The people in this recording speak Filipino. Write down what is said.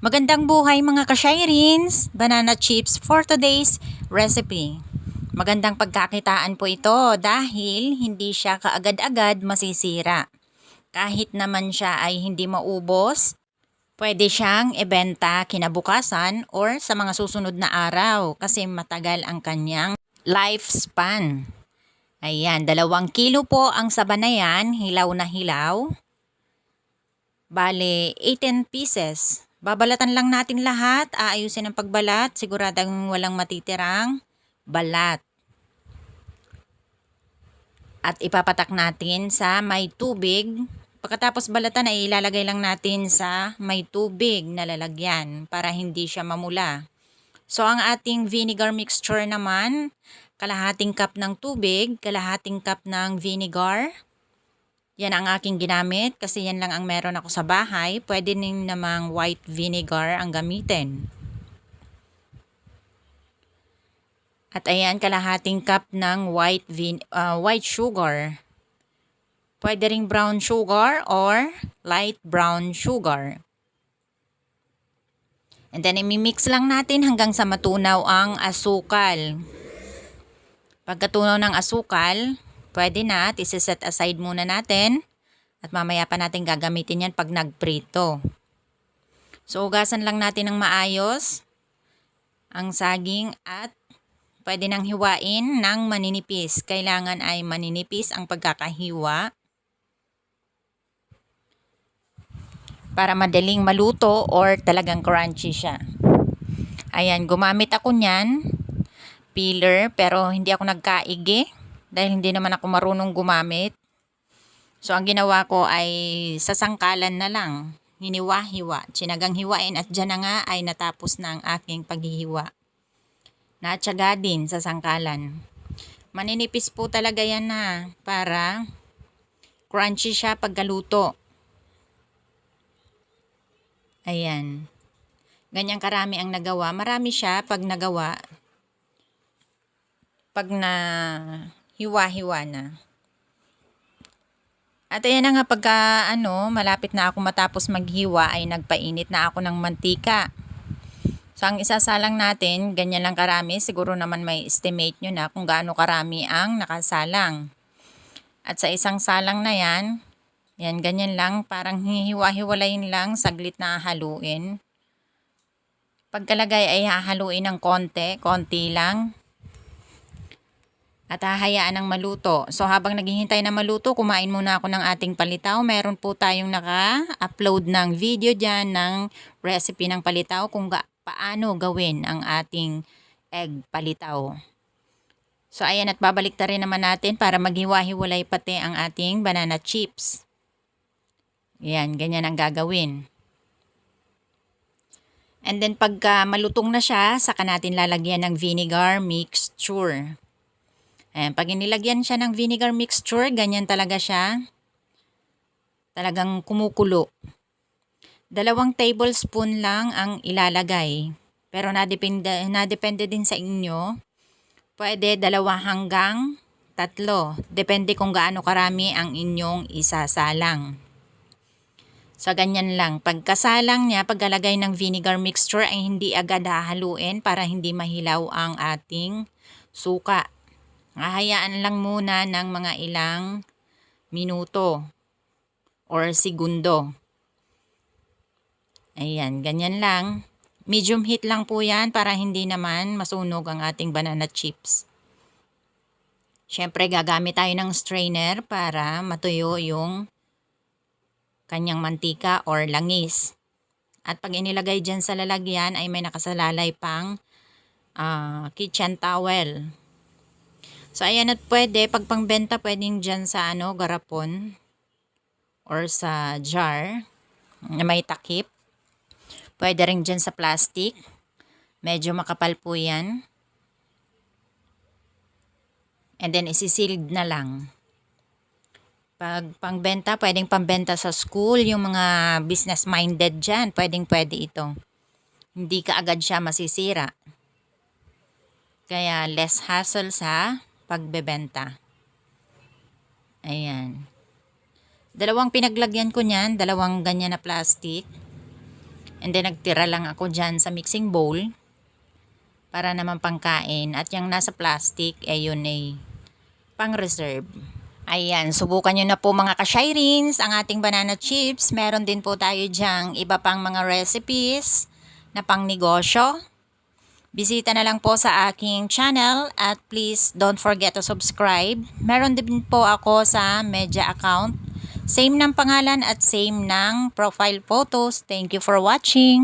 Magandang buhay mga ka-Shirins! Banana chips for today's recipe. Magandang pagkakitaan po ito dahil hindi siya kaagad-agad masisira. Kahit naman siya ay hindi maubos, pwede siyang ibenta kinabukasan or sa mga susunod na araw kasi matagal ang kanyang lifespan. Ayan, 2 kilo po ang saba na yan, hilaw na hilaw. Bale, 18 pieces. Babalatan lang natin lahat, aayusin ang pagbalat, siguradang walang matitirang balat. At ipapatak natin sa may tubig. Pagkatapos balatan ay ilalagay lang natin sa may tubig na lalagyan para hindi siya mamula. So ang ating vinegar mixture naman, kalahating cup ng tubig, kalahating cup ng vinegar. Yan ang aking ginamit kasi yan lang ang meron ako sa bahay. Pwede din namang white vinegar ang gamitin. At ayan, kalahating cup ng white sugar. Pwede ring brown sugar or light brown sugar. And then imimix lang natin hanggang sa matunaw ang asukal. Pagkatunaw ng asukal, pwede na at isi-set aside muna natin at mamaya pa natin gagamitin yan pag nagprito. So ugasan lang natin ng maayos ang saging at pwede nang hiwain ng maninipis. Kailangan ay maninipis ang pagkakahiwa para madaling maluto or talagang crunchy siya. Ayan, gumamit ako niyan, peeler, pero hindi ako nagkaigi dahil hindi naman ako marunong gumamit. So ang ginawa ko ay sa sangkalan na lang, hiniwa-hiwa, tsinagang hiwain at dyan na nga ay natapos na ang aking paghihiwa. Natsaga din sa sangkalan. Maninipis po talaga yan na para crunchy siya pagkaluto. Ayan. Ganyang karami ang nagawa. Marami siya pag nagawa. Pag na hiwa-hiwa na. At ayan na nga pagka malapit na ako matapos maghiwa ay nagpainit na ako ng mantika. So ang isasalang natin, ganyan lang karami. Siguro naman may estimate nyo na kung gaano karami ang nakasalang. At sa isang salang na yan, ganyan lang, parang hiwa-hiwalayin lang, saglit na haluin. Pagkalagay ay hahaluin ng konti lang. At hahayaan ng maluto. So habang naghihintay na maluto, kumain muna ako ng ating palitaw. Meron po tayong naka-upload ng video dyan ng recipe ng palitaw kung paano gawin ang ating egg palitaw. So ayan, at babalik na rin naman natin para maghiwa-hiwalay pati ang ating banana chips. Yan, ganyan ang gagawin. And then pagka malutong na siya, saka natin lalagyan ng vinegar mixture. Ayan, pag inilagyan siya ng vinegar mixture, ganyan talaga siya. Talagang kumukulo. 2 tablespoon lang ang ilalagay. Pero nadepende din sa inyo. Pwede 2 hanggang 3. Depende kung gaano karami ang inyong isasalang. So ganyan lang. Pagkasalang niya, pagkalagay ng vinegar mixture ay hindi agad hahaluin para hindi mahilaw ang ating suka. Hahayaan lang muna ng mga ilang minuto or segundo. Ayan, ganyan lang. Medium heat lang po yan para hindi naman masunog ang ating banana chips. Siyempre gagamit tayo ng strainer para matuyo yung kanyang mantika or langis. At pag inilagay dyan sa lalagyan ay may nakasalalay pang kitchen towel. So ayan, at pwede, pag pangbenta pwedeng dyan sa garapon or sa jar na may takip. Pwede rin dyan sa plastic. Medyo makapal po yan. And then isisealed na lang. Pag pangbenta, pwedeng pambenta sa school, yung mga business-minded dyan, pwede ito. Hindi ka agad siya masisira. Kaya less hassle sa pagbebenta. Ayan. 2 pinaglagyan ko niyan, 2 ganyan na plastic. And then nagtira lang ako dyan sa mixing bowl para naman pangkain. At yung nasa plastic, yun ay pang-reserve. Ayan, subukan nyo na po mga ka-Shirins ang ating banana chips. Meron din po tayo dyang iba pang mga recipes na pang negosyo. Bisita na lang po sa aking channel at please don't forget to subscribe. Meron din po ako sa media account. Same ng pangalan at same ng profile photos. Thank you for watching.